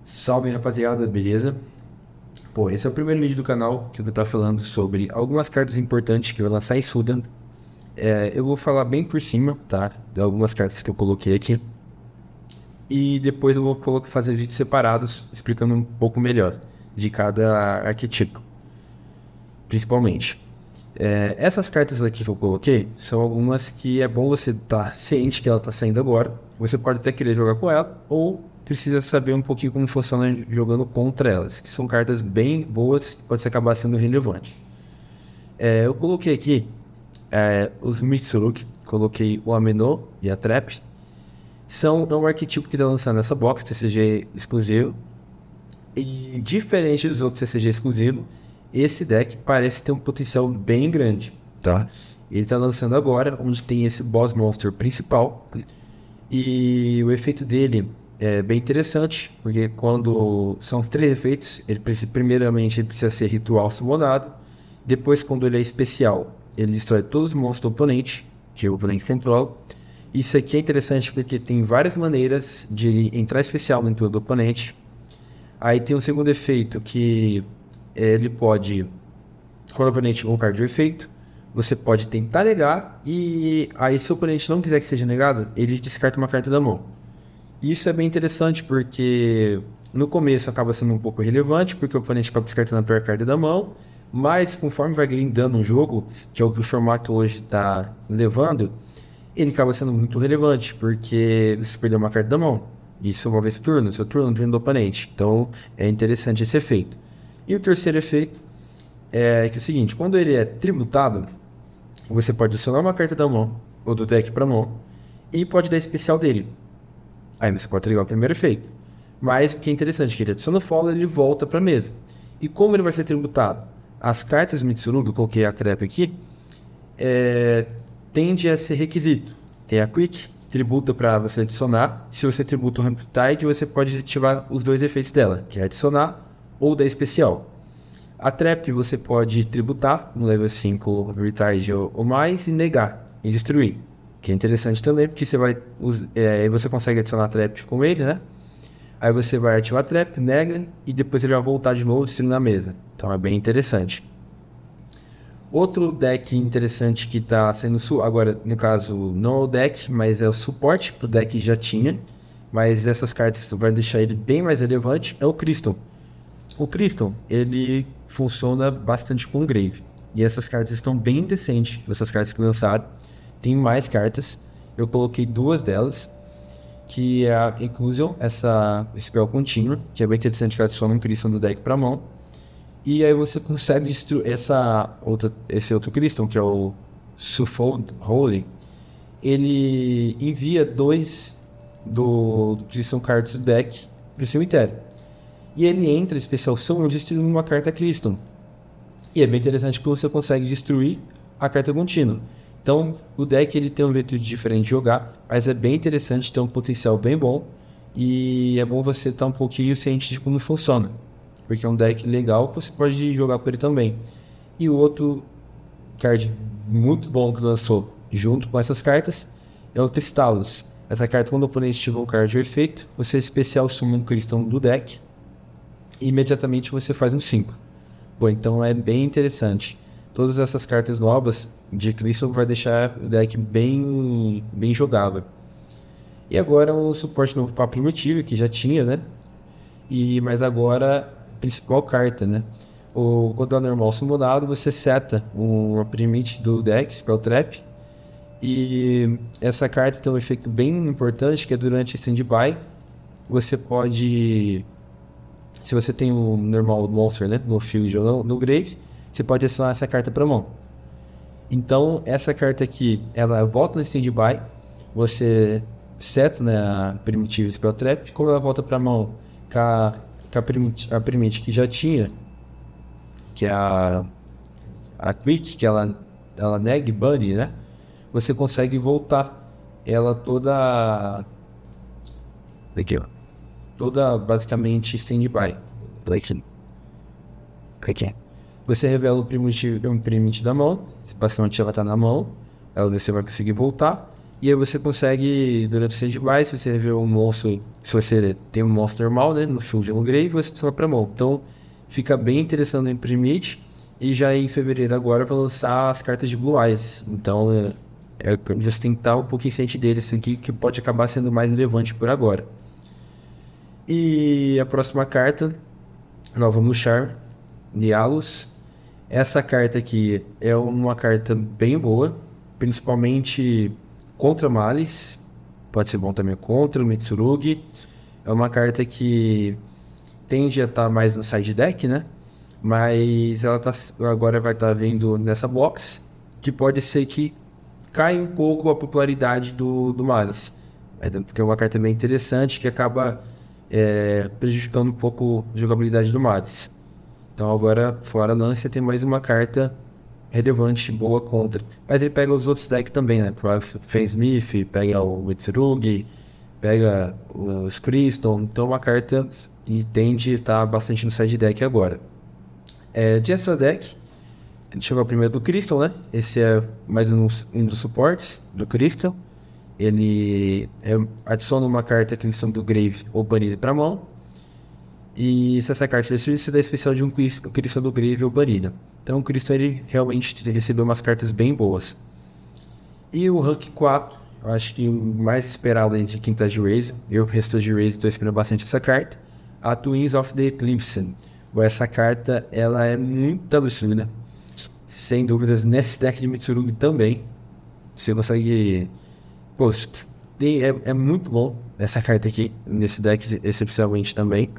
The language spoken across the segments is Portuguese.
Salve rapaziada, beleza? Pô, esse é o primeiro vídeo do canal que eu vou estar falando sobre algumas cartas importantes que eu vou lançar em Sudan. Eu vou falar bem por cima, tá? De algumas cartas que eu coloquei aqui. E depois eu vou fazer vídeos separados explicando um pouco melhor de cada arquetipo, principalmente. Essas cartas aqui que eu coloquei são algumas que é bom você estar ciente que ela está saindo agora. Você pode até querer jogar com ela ou precisa saber um pouquinho como funciona jogando contra elas, que são cartas bem boas que pode acabar sendo relevante. Eu coloquei aqui os Mitsurugi, coloquei o Amenô e a Trap. É um arquetipo que está lançando essa box TCG exclusivo. E diferente dos outros TCG exclusivos, esse deck parece ter um potencial bem grande, tá? Ele está lançando agora, onde tem esse Boss Monster principal. E o efeito dele é bem interessante, porque quando são 3 efeitos, primeiramente ele precisa ser ritual summonado. Depois, quando ele é especial, ele destrói todos os monstros do oponente, que o oponente controla. Isso aqui é interessante porque tem várias maneiras de entrar especial dentro do oponente. Aí tem um segundo efeito que ele pode, quando o oponente um card de efeito, você pode tentar negar, e aí se o oponente não quiser que seja negado, ele descarta uma carta da mão. Isso é bem interessante porque no começo acaba sendo um pouco relevante, porque o oponente acaba descartando a pior carta da mão, mas conforme vai grindando o jogo, que é o que o formato hoje está levando, ele acaba sendo muito relevante, porque você perdeu uma carta da mão. Isso uma vez por turno, seu turno do oponente. Então é interessante esse efeito. E o terceiro efeito é que é o seguinte: quando ele é tributado, você pode adicionar uma carta da mão ou do deck para mão e pode dar especial dele. Aí você pode ligar o primeiro efeito. Mas o que é interessante é que ele adiciona o follow e ele volta para a mesa. E como ele vai ser tributado? As cartas Mitsurugi, eu coloquei a trap aqui, tende a ser requisito. Tem a Quick, tributa para você adicionar. Se você tributa o Riptide, você pode ativar os dois efeitos dela, que é adicionar ou dar especial. A Trap você pode tributar no level 5 Riptide ou mais e negar e destruir. Que é interessante também, porque você consegue adicionar a Trap com ele, né? Aí você vai ativar a Trap, nega e depois ele vai voltar de novo destruindo na mesa. Então é bem interessante. Outro deck interessante que está sendo agora, no caso, não é o deck, mas é o suporte para o deck que já tinha, mas essas cartas vão deixar ele bem mais relevante, é o Crystal. O Crystal, ele funciona bastante com o Grave, e essas cartas estão bem decentes, essas cartas que lançaram. Tem mais cartas, eu coloquei 2 delas, que é a Inclusion, essa spell contínua, que é bem interessante, que adiciona um Crystal do deck para mão. E aí você consegue destruir esse outro Crystal, que é o Suffold Holy. Ele envia 2 do Crystal Cards do deck para o cemitério. E ele entra especial summon destruindo uma carta Crystal. E é bem interessante que você consegue destruir a carta contínua. Então o deck ele tem um jeito diferente de jogar, mas é bem interessante, tem um potencial bem bom. E é bom você estar um pouquinho ciente de como funciona, porque é um deck legal que você pode jogar com ele também. E o outro card muito bom que lançou junto com essas cartas é o Tristalos. Essa carta, quando o oponente tiver um card de efeito, você especial summon um Crystal do deck e imediatamente você faz um 5. Bom, então é bem interessante. Todas essas cartas novas de Crystal vai deixar o deck bem jogável. E agora um suporte novo para Primitive, que já tinha, né? Mas agora principal carta, né? Quando é normal summonado, você seta uma Primite do deck, Spell Trap. E essa carta tem um efeito bem importante, que é durante stand-by. Você pode, se você tem o normal Monster, né, no field ou no Grave, você pode adicionar essa carta para mão. Então essa carta aqui, ela volta no stand-by, você seta, né, a Primitive Spell Trap. Quando ela volta para mão, a Primite que já tinha, que é a Quick, que ela nega e bunny, né? Você consegue voltar ela toda aqui, ó, toda basicamente stand-by. Aqui. Você revela o Primite da mão, basicamente ela tá na mão, você vai conseguir voltar. E aí você consegue, durante o standby, se você vê um monstro, se você tem um monstro normal, né, no field no grave, você precisa pra mão. Então fica bem interessante no Imprimit. E já em fevereiro agora vai lançar as cartas de Blue Eyes. Então você tem que estar um pouquinho ciente deles aqui, que pode acabar sendo mais relevante por agora. E a próxima carta, Nova Mushar, Nialos. Essa carta aqui é uma carta bem boa, principalmente contra Malice, pode ser bom também contra o Mitsurugi. É uma carta que tende a estar mais no side deck, né? Mas ela agora vai estar vindo nessa box, que pode ser que caia um pouco a popularidade do Malice. Porque é uma carta bem interessante que acaba prejudicando um pouco a jogabilidade do Malice. Então agora, fora Lance, tem mais uma carta relevante, boa contra. Mas ele pega os outros decks também, né? O Fainsmith, pega o Mitsurugi, pega os Crystal. Então é uma carta que tende a estar bastante no side deck agora. De extra deck, a gente chegou primeiro do Crystal, né? Esse é mais um dos suportes do Crystal. Ele adiciona uma carta Crystal do Grave ou banida para mão. E se essa carta destruir, você dá especial de um Crystal do Grave ou banida. Então o Crystal ele realmente recebeu umas cartas bem boas. E o Rank 4, eu acho que o mais esperado de quem tá de Raze, eu resto de Raze estou esperando bastante essa carta, a Twins of the Eclipse. Essa carta ela é muito absurda, sem dúvidas, nesse deck de Mitsurugi também. Você consegue... Pô, é muito bom essa carta aqui, nesse deck excepcionalmente também.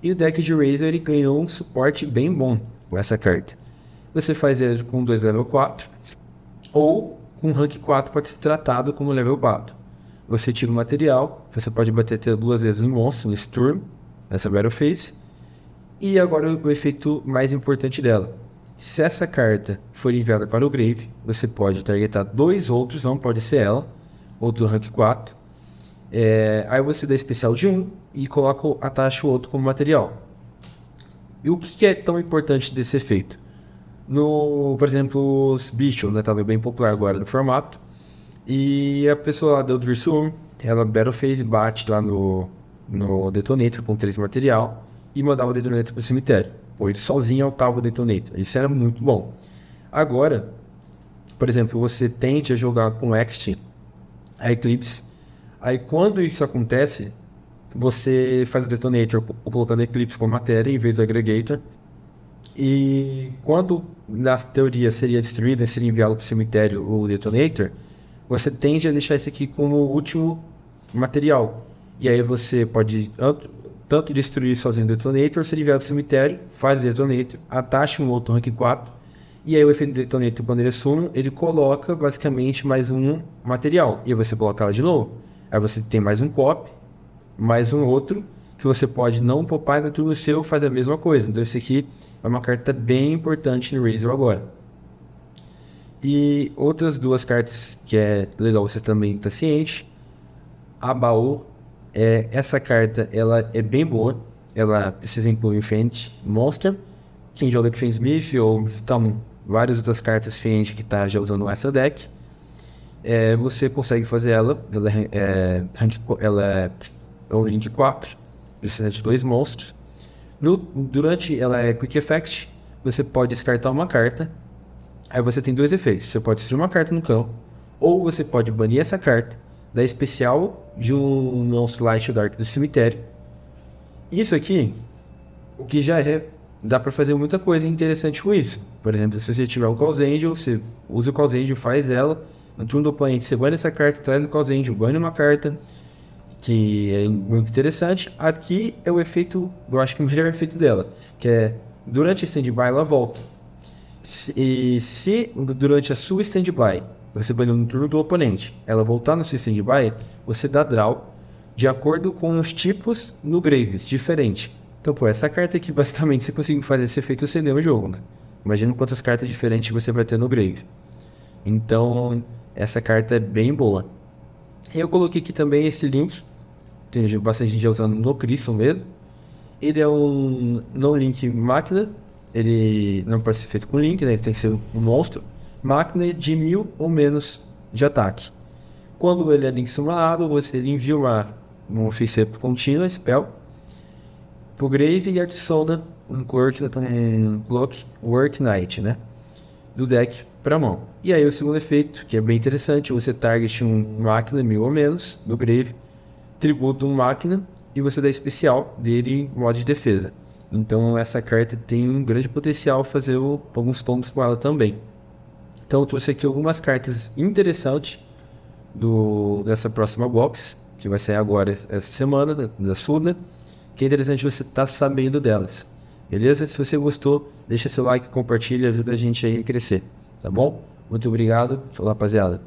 E o deck de Razor ele ganhou um suporte bem bom com essa carta. Você faz ele com 2 level 4, ou com rank 4 pode ser tratado como level 4. Você tira o material, você pode bater 2 vezes no monstro, nesse turno, nessa Battle Phase. E agora o efeito mais importante dela. Se essa carta for enviada para o Grave, você pode targetar 2 outros, não pode ser ela, outro rank 4. Aí você dá especial de 1 e coloca a taxa o outro como material. E o que é tão importante desse efeito? Por exemplo, os Bichon, né, tá bem popular agora no formato. E a pessoa deu Drirsum, ela Battle Phase bate lá no Detonator com 3 material e mandava o Detonator pro cemitério. Pô, ele sozinho altava o Detonator. Isso era muito bom. Agora, por exemplo, você tente jogar com Ext, a Eclipse. Aí quando isso acontece, você faz o Detonator colocando Eclipse como matéria em vez do Aggregator. E quando na teoria seria destruído, seria enviado para o cemitério o Detonator, você tende a deixar esse aqui como o último material. E aí você pode tanto destruir sozinho o Detonator, você enviar para o cemitério, faz o Detonator, atacha um outro rank 4. E aí o efeito do Detonator, quando ele assume, ele coloca basicamente mais um material. E aí você coloca ela de novo. Aí você tem mais um pop, mais um outro, que você pode não popar e no turno seu faz a mesma coisa. Então esse aqui é uma carta bem importante no Razor agora. E outras 2 cartas que é legal você também estar ciente. A Baú, essa carta ela é bem boa. Ela precisa incluir o Fiend Monster. Quem joga de Fainsmith ou então várias outras cartas Fiend que está já usando essa deck. Você consegue fazer ela é um rank 4, precisa de 2 monstros. Durante ela é Quick Effect, você pode descartar uma carta, aí você tem 2 efeitos, você pode destruir uma carta no campo, ou você pode banir essa carta, dar especial de um monstro Light Dark do cemitério. Isso aqui, o que já dá pra fazer muita coisa interessante com isso. Por exemplo, se você tiver um Cause Angel, você usa o Cause Angel, faz ela. No turno do oponente, você bane essa carta, traz o Cause Angel, bane uma carta, que é muito interessante. Aqui é o efeito, eu acho que o melhor efeito dela, que é durante a stand-by ela volta. E se durante a sua stand-by, você baniu no turno do oponente, ela voltar na sua stand-by, você dá draw de acordo com os tipos no Graves, diferente. Então, pô, essa carta aqui, basicamente, você conseguiu fazer esse efeito você deu no jogo, né? Imagina quantas cartas diferentes você vai ter no Grave. Então, essa carta é bem boa. Eu coloquei aqui também esse link. Tem bastante gente usando no Crystal mesmo. Ele é um não-link máquina. Ele não pode ser feito com link, né? Ele tem que ser um monstro. Máquina de 1000 ou menos de ataque. Quando ele é link summonado, você envia um face contínua, spell, pro Grave e adiciona um Work Knight, né? Do deck para mão. E aí o segundo efeito, que é bem interessante, você target um máquina 1000 ou menos do Grave, tributa um máquina e você dá especial dele em modo de defesa. Então essa carta tem um grande potencial fazer alguns pontos com ela também. Então eu trouxe aqui algumas cartas interessantes dessa próxima box, que vai sair agora essa semana, da Sudna, que é interessante você estar sabendo delas. Beleza? Se você gostou, deixa seu like, compartilha, ajuda a gente aí a crescer. Tá bom? Muito obrigado. Falou, rapaziada.